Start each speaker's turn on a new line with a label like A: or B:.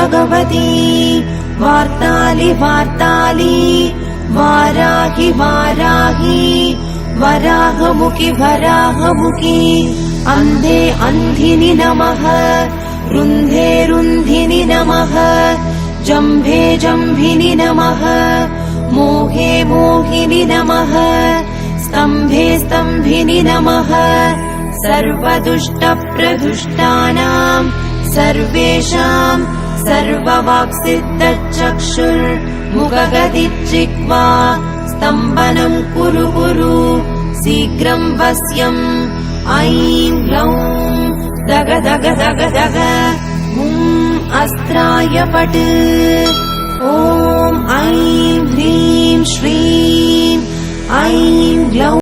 A: भगवती वार्तालि वार्तालि वाराहि वाराहि वराहमुखि वराहमुखि अन्धे अन्धिनि नमः रुन्धे रुन्धिनि नमः जम्भे जम्भिनि नमः मोहे मोहिनि नमः स्तम्भे स्तम्भिनि नमः सर्वदुष्टप्रदुष्टानां सर्वेषां सर्ववाक्सिद्धचक्षुर्मुखगदिज्जिह्वा स्तम्भनं कुरु कुरु शीघ्रं वश्यम् ऐं ग्लौं दग दग दग दग अस्त्राय पट् ॐ ऐं ह्रीं श्रीं ऐं ग्लौं